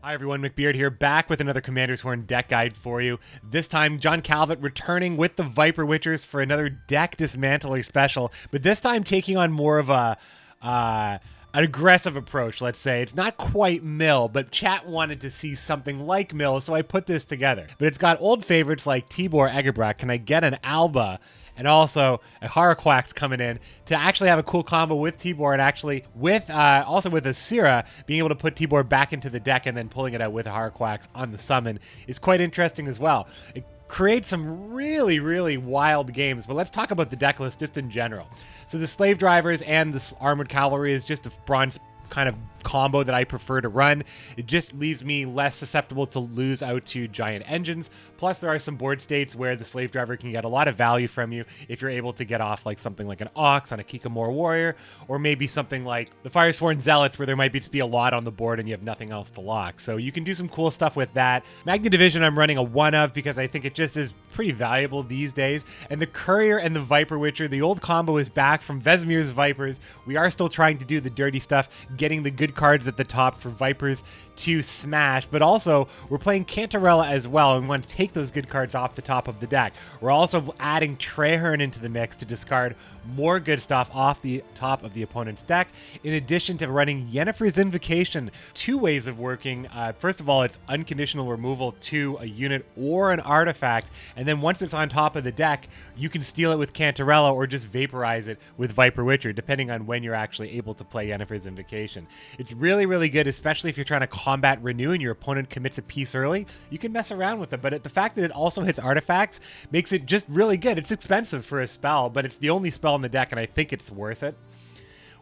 Hi everyone, McBeard here, back with another Commander's Horn deck guide for you. This time, John Calvert returning with the Viper Witchers for another deck dismantler special, but this time taking on more of an aggressive approach, let's say. It's not quite Mill, but chat wanted to see something like Mill, so I put this together. But it's got old favorites like Tibor Eggebracht. Can I get an ALBAAA? And also a Horrorquax coming in to actually have a cool combo with Tibor, and actually with also with Asira, being able to put Tibor back into the deck and then pulling it out with a Horrorquax on the summon is quite interesting as well. It creates some really, really wild games, but let's talk about the deck list just in general. So the Slave Drivers and the Armored Cavalry is just a bronze kind of combo that I prefer to run. It just leaves me less susceptible to lose out to giant engines. Plus, there are some board states where the Slave Driver can get a lot of value from you if you're able to get off like something like an Ox on a Kikamor Warrior, or maybe something like the Firesworn Zealots where there might just be a lot on the board and you have nothing else to lock. So you can do some cool stuff with that. Magna Division I'm running a 1 of because I think it just is pretty valuable these days. And the Courier and the Viper Witcher, the old combo is back from Vesemir's Vipers. We are still trying to do the dirty stuff, getting the good cards at the top for Vipers to smash, but also we're playing Cantarella as well, and we want to take those good cards off the top of the deck. We're also adding Traherne into the mix to discard more good stuff off the top of the opponent's deck, in addition to running Yennefer's Invocation. Two ways of working. First of all, it's unconditional removal to a unit or an artifact, and then once it's on top of the deck, you can steal it with Cantarella or just vaporize it with Viper Witcher, depending on when you're actually able to play Yennefer's Invocation. It's really, really good, especially if you're trying to combat Renew and your opponent commits a piece early. You can mess around with it, but the fact that it also hits artifacts makes it just really good. It's expensive for a spell, but it's the only spell in the deck, and I think it's worth it.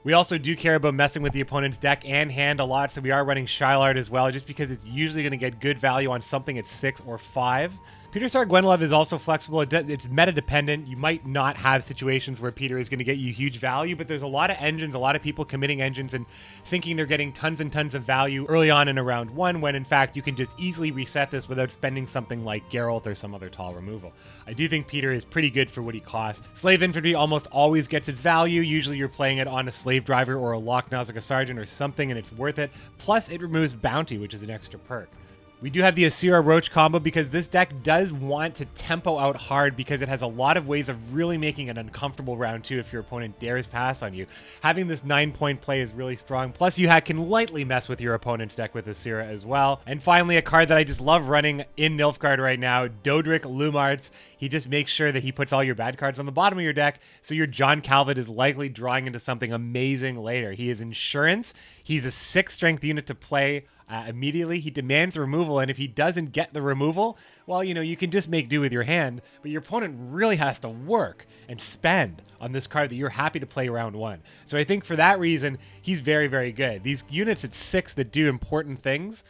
We also do care about messing with the opponent's deck and hand a lot, so we are running Shylard as well, just because it's usually going to get good value on something at 6 or 5. Peter Star Gwenlove is also flexible. It's meta-dependent. You might not have situations where Peter is going to get you huge value, but there's a lot of engines, a lot of people committing engines and thinking they're getting tons and tons of value early on in a round 1, when in fact you can just easily reset this without spending something like Geralt or some other tall removal. I do think Peter is pretty good for what he costs. Slave Infantry almost always gets its value. Usually you're playing it on a Slave Driver or a Lock Nausicaa Sergeant or something, and it's worth it. Plus it removes Bounty, which is an extra perk. We do have the Asira Roach combo because this deck does want to tempo out hard, because it has a lot of ways of really making an uncomfortable round 2 if your opponent dares pass on you. Having this 9-point play is really strong. Plus you can lightly mess with your opponent's deck with Asira as well. And finally, a card that I just love running in Nilfgaard right now, Dodric Lumarts. He just makes sure that he puts all your bad cards on the bottom of your deck, so your John Calvert is likely drawing into something amazing later. He is Insurance. He's a 6 strength unit to play immediately. He demands removal, and if he doesn't get the removal, well, you can just make do with your hand, but your opponent really has to work and spend on this card that you're happy to play round 1. So I think for that reason, he's very, very good. These units at 6 that do important things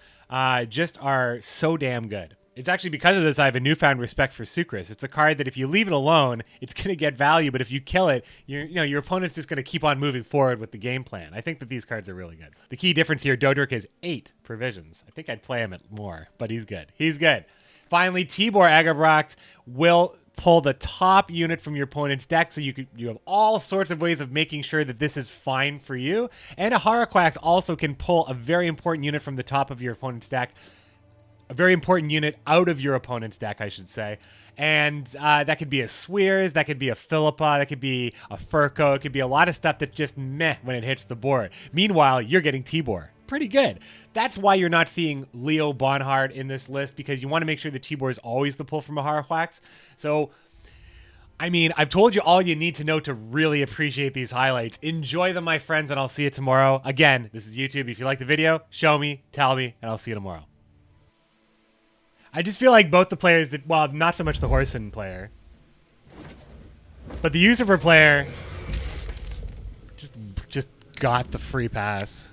just are so damn good. It's actually because of this I have a newfound respect for Sucrus. It's a card that if you leave it alone, it's going to get value, but if you kill it, your opponent's just going to keep on moving forward with the game plan. I think that these cards are really good. The key difference here, Dodric is 8 provisions. I think I'd play him at more, but he's good. He's good. Finally, Tibor Eggebracht will pull the top unit from your opponent's deck, so you have all sorts of ways of making sure that this is fine for you. And a Horrorquax also can pull a very important unit from the top of your opponent's deck. A very important unit out of your opponent's deck, I should say. And that could be a Swears, that could be a Philippa, that could be a Furco, it could be a lot of stuff that's just meh when it hits the board. Meanwhile, you're getting Tibor. Pretty good. That's why you're not seeing Leo Bonhard in this list, because you want to make sure that Tibor is always the pull from a Horrorquax. So, I mean, I've told you all you need to know to really appreciate these highlights. Enjoy them, my friends, and I'll see you tomorrow. Again, this is YouTube. If you like the video, show me, tell me, and I'll see you tomorrow. I just feel like both the players that, well, not so much the Horson player, but the Usurper player just got the free pass.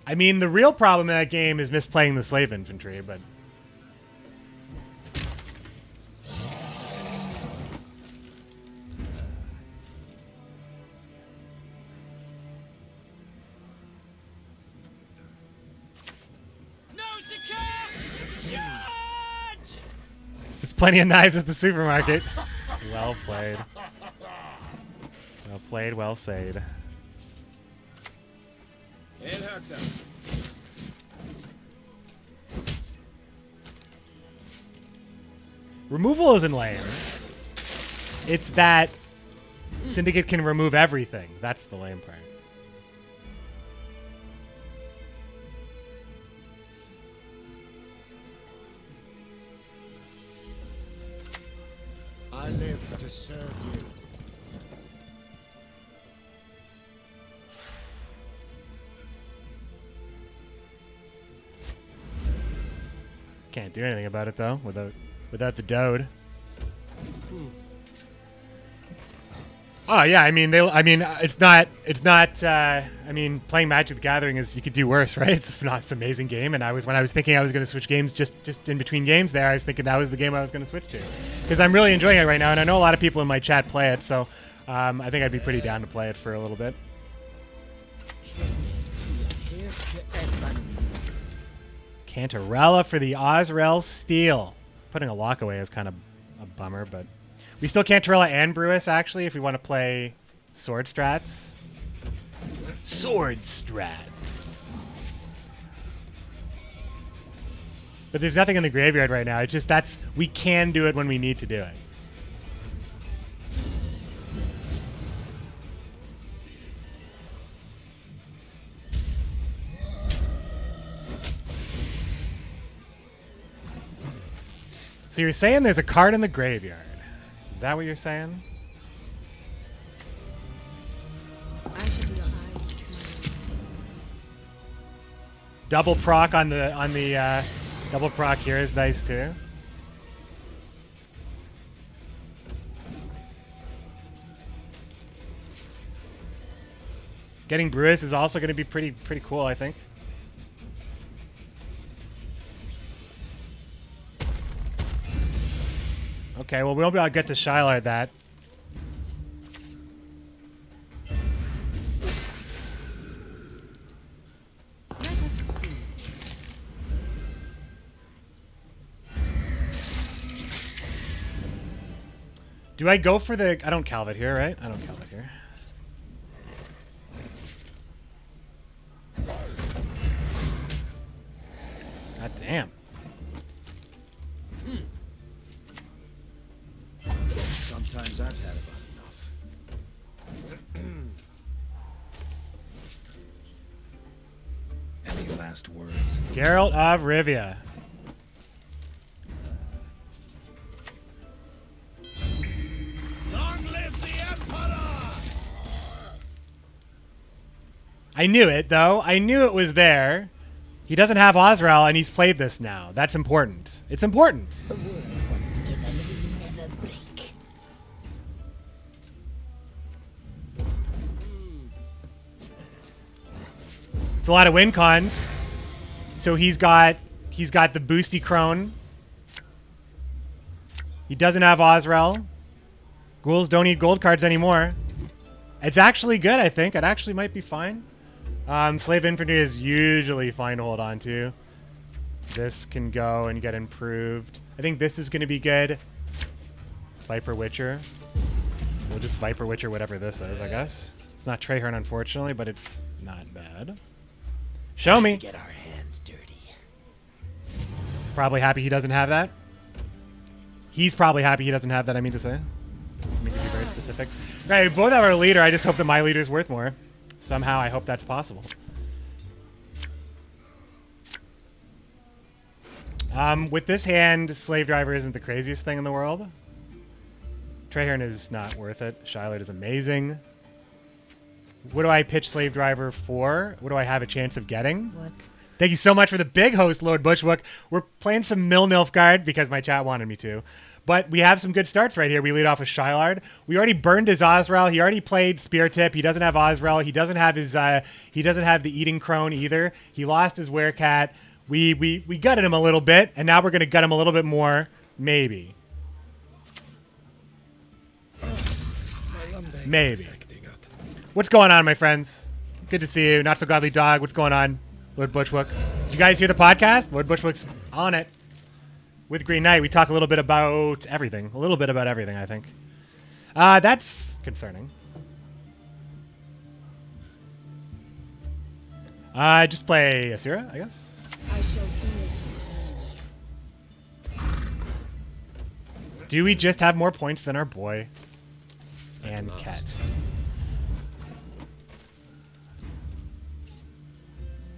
I mean, the real problem in that game is misplaying the Slave Infantry, but... plenty of knives at the supermarket. Well played. Well played, well said. Removal isn't lame. It's that Syndicate can remove everything. That's the lame part. I live to serve you. Can't do anything about it though without the Dode. Oh yeah, I mean it's not I mean playing Magic the Gathering is, you could do worse, right? It's an amazing game, and when I was thinking I was going to switch games just in between games there, I was thinking that was the game I was going to switch to, because I'm really enjoying it right now, and I know a lot of people in my chat play it, so I think I'd be pretty down to play it for a little bit. Cantarella for the Ozrel Steel. Putting a lock away is kind of a bummer, but we still Cantarella and Brewis, actually, if we want to play Sword Strats. Sword Strats. But there's nothing in the graveyard right now. It's just we can do it when we need to do it. So you're saying there's a card in the graveyard. Is that what you're saying? I should be your eyes. Double proc on the double proc here is nice too. Getting Brewis is also going to be pretty cool, I think. Okay, well, we won't be able to get to Shylard that. Let us see. Do I go for the... I don't Calvit here, right? I don't Calvit here. God damn. Sometimes I've had about enough. Any last words? Geralt of Rivia. Long live the Emperor! I knew it, though. I knew it was there. He doesn't have Ozrel, and he's played this now. That's important. It's important. A word once given will never break. It's a lot of win cons. So he's got the boosty crone. He doesn't have Ozrel. Ghouls don't need gold cards anymore. It's actually good, I think. It actually might be fine. Slave Infantry is usually fine to hold on to. This can go and get improved. I think this is going to be good. Viper Witcher. We'll just Viper Witcher whatever this is, I guess. It's not Traherne, unfortunately, but it's not bad. Show me. Get our hands dirty. Probably happy he doesn't have that. He's probably happy he doesn't have that, I mean to say. Let me be very specific. Right, we both have our leader. I just hope that my leader's worth more. Somehow, I hope that's possible. With this hand, Slave Driver isn't the craziest thing in the world. Traherne is not worth it. Shylard is amazing. What do I pitch Slave Driver for? What do I have a chance of getting? What? Thank you so much for the big host, Lord Bushwook. We're playing some Mill Nilfgaard because my chat wanted me to. But we have some good starts right here. We lead off with Shylard. We already burned his Ozrel. He already played Spear Tip. He doesn't have Ozrel. He doesn't have his he doesn't have the Eating Crone either. He lost his Werecat. We gutted him a little bit, and now we're gonna gut him a little bit more, maybe. Maybe. What's going on, my friends? Good to see you. Not so godly dog. What's going on, Lord Bushwook? Did you guys hear the podcast? Lord Bushwook's on it. with Green Knight, we talk a little bit about everything. A little bit about everything, I think. That's concerning. Just play Asira, I guess. I shall do as you will. Do we just have more points than our boy and Ket?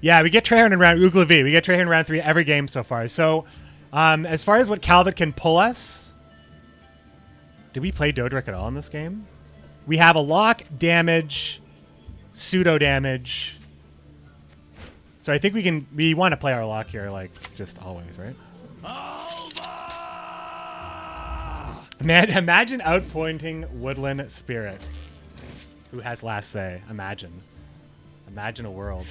Yeah, we get Treherne in round Oogla V. We get Treherne in round 3 every game so far. So, as far as what Calvert can pull us, did we play Dodric at all in this game? We have a lock, damage, pseudo damage. So I think we want to play our lock here, like, just always, right? Man, imagine outpointing Woodland Spirit, who has last say. Imagine. Imagine a world.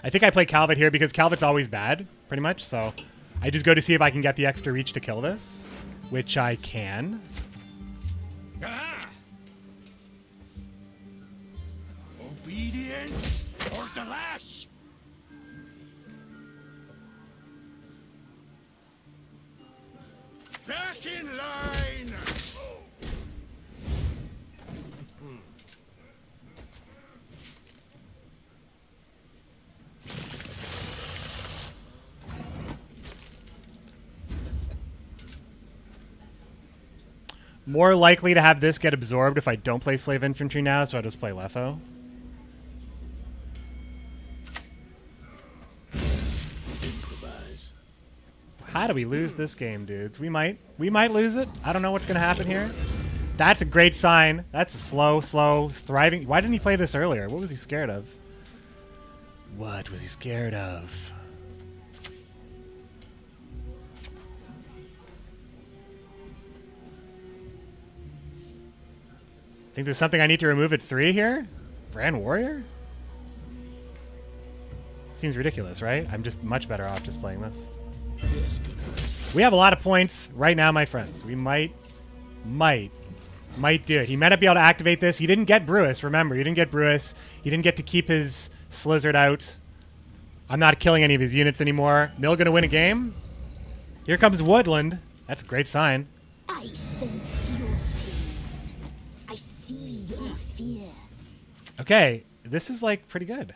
I think I play Calvet here because Calvet's always bad, pretty much. So I just go to see if I can get the extra reach to kill this, which I can. Obedience or the lash. Back in line. More likely to have this get absorbed if I don't play Slave Infantry now, so I'll just play Letho. Improvise. How do we lose this game, dudes? We might lose it. I don't know what's going to happen here. That's a great sign. That's a slow, thriving. Why didn't he play this earlier? What was he scared of? What was he scared of? Think there's something I need to remove at 3 here? Brand Warrior? Seems ridiculous, right? I'm just much better off just playing this. We have a lot of points right now, my friends. We might do it. He might not be able to activate this. He didn't get Brewis, remember. He didn't get Brewis. He didn't get to keep his Slizzard out. I'm not killing any of his units anymore. Mill gonna win a game? Here comes Woodland. That's a great sign. I sense your pain. I see your fear. Okay, this is like pretty good.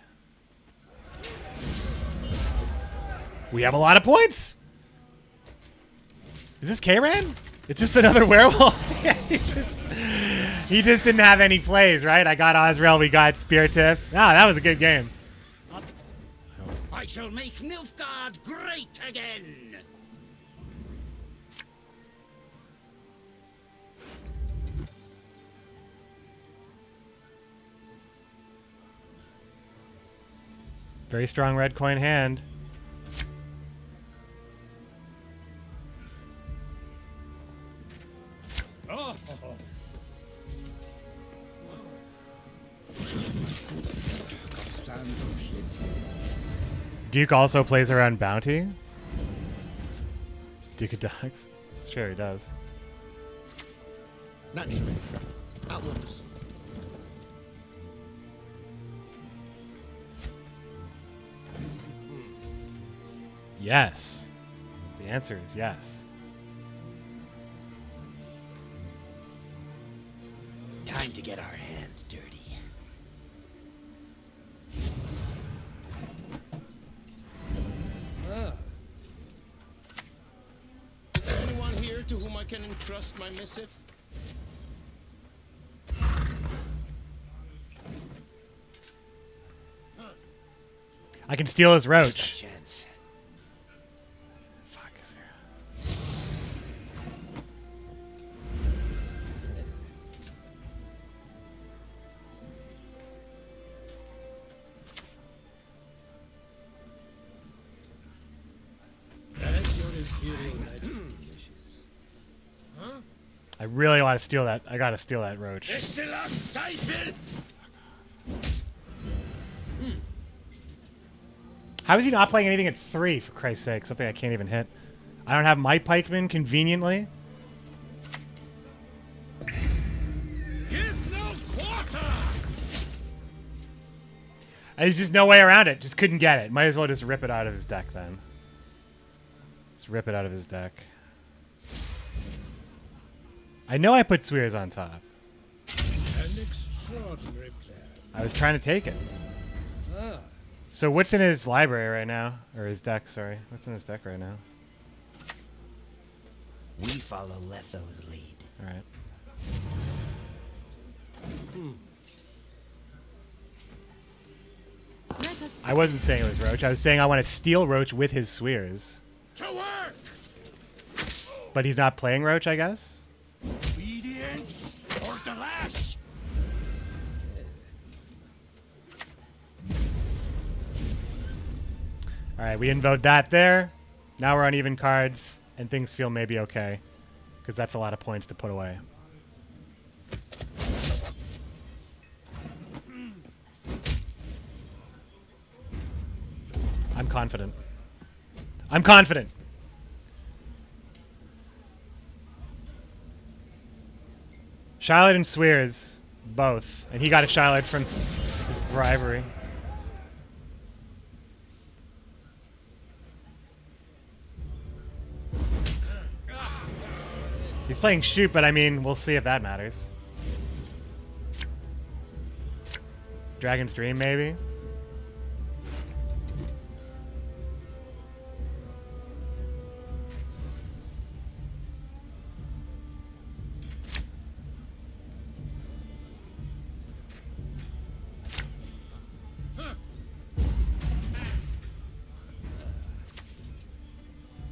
We have a lot of points. Is this K-Ran? It's just another werewolf. Yeah, he just didn't have any plays, right? I got Osrael, we got Spear Tip. Ah, that was a good game. I shall make Nilfgaard great again. Very strong red coin hand. Oh. Duke also plays around Bounty. Duke of Dogs. Sure he does. Naturally. At once. Yes. The answer is yes. Time to get our hands dirty. Is there anyone here to whom I can entrust my missive? I can steal his Just a roach. chance. Fuck, is there... As your Imperial Majesty wishes. I really want to steal that. I gotta steal that roach. Scoia'tael! How is he not playing anything at 3, for Christ's sake? Something I can't even hit. I don't have my pikeman conveniently. Give no quarter! There's just no way around it. Just couldn't get it. Might as well just rip it out of his deck then. Let's rip it out of his deck. I know I put Swears on top. An extraordinary plan. I was trying to take it. Ah, So what's in his library right now? Or his deck, sorry. What's in his deck right now? We follow Letho's lead. Alright. Let us I wasn't saying it was Roach. I was saying I want to steal Roach with his Swears. To work! But he's not playing Roach, I guess? Obedience or the lash! Alright, we invote that there. Now we're on even cards, and things feel maybe okay. Because that's a lot of points to put away. I'm confident. I'm confident. Charlotte and Swears, both. And he got a Charlotte from his bribery. He's playing shoot, but I mean, we'll see if that matters. Dragon's Dream, maybe?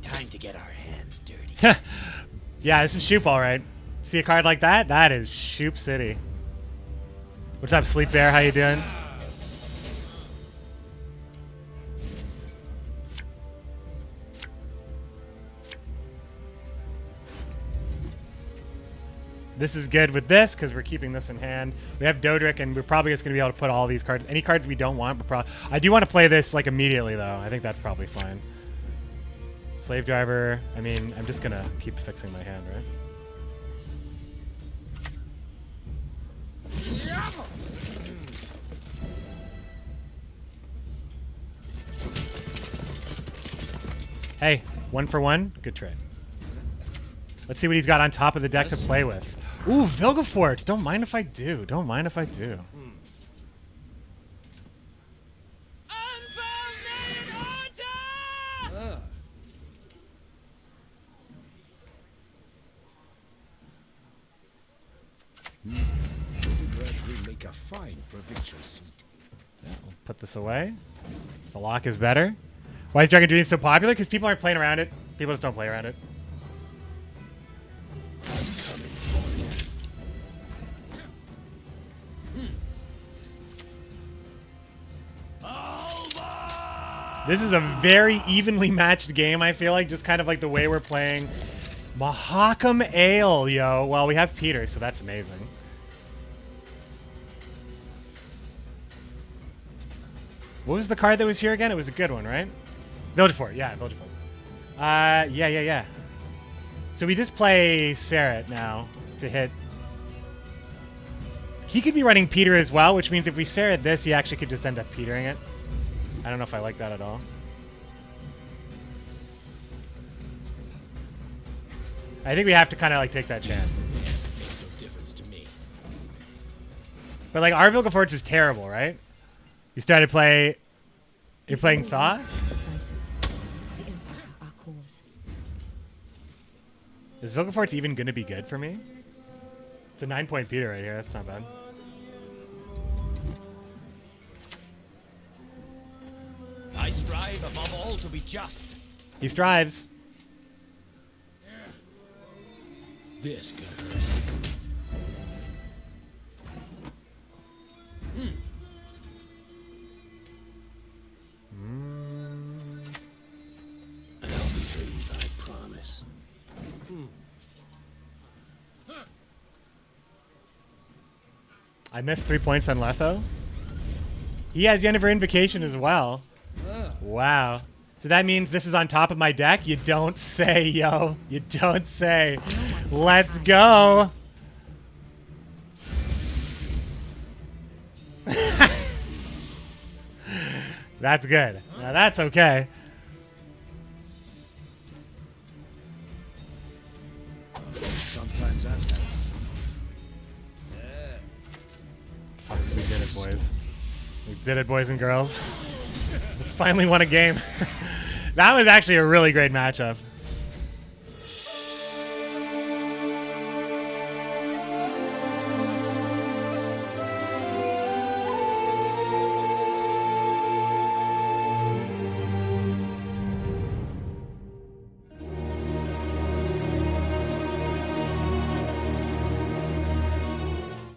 Time to get our hands dirty. Yeah, this is Shoop, all right. See a card like that? That is Shoop City. What's up, Sleep Bear? How you doing? This is good with this because we're keeping this in hand. We have Dodric, and we're probably just going to be able to put all these cards. Any cards we don't want, I do want to play this like immediately, though. I think that's probably fine. Slave Driver. I mean, I'm just going to keep fixing my hand, right? Hey, 1 for 1. Good trade. Let's see what he's got on top of the deck to play with. Ooh, Vilgefort. Don't mind if I do. Don't mind if I do. ah. Nilfgaard will make a fine provincial seat. Yeah, we'll put this away. The lock is better. Why is Dragon Dream so popular? Because people aren't playing around it. People just don't play around it. This is a very evenly matched game, I feel like. Just kind of like the way we're playing. Mahakam Ale, yo. Well, we have Peter, so that's amazing. What was the card that was here again? It was a good one, right? Vilgefort, yeah, Vilgefort. Yeah. So we just play Sarret now to hit. He could be running Peter as well, which means if we Sarret this, he actually could just end up Petering it. I don't know if I like that at all. I think we have to kind of like take that chance. Makes no difference to me. But like our Vilgefortz is terrible, right? You started play. You're playing Thaw? Sacrifices. The Empire, our cause. Is Vilgefortz even going to be good for me? It's a 9-point Peter right here. That's not bad. I strive above all to be just. He strives. This could hurt. And I'll behave, I promise. I missed 3 points on Letho. He has Yennefer Invocation as well. Ah. Wow. So that means this is on top of my deck? You don't say, yo. You don't say. Let's go. That's good. Now that's okay. Sometimes that happens. Fuck, we did it, boys. We did it, boys and girls. We finally won a game. That was actually a really great matchup.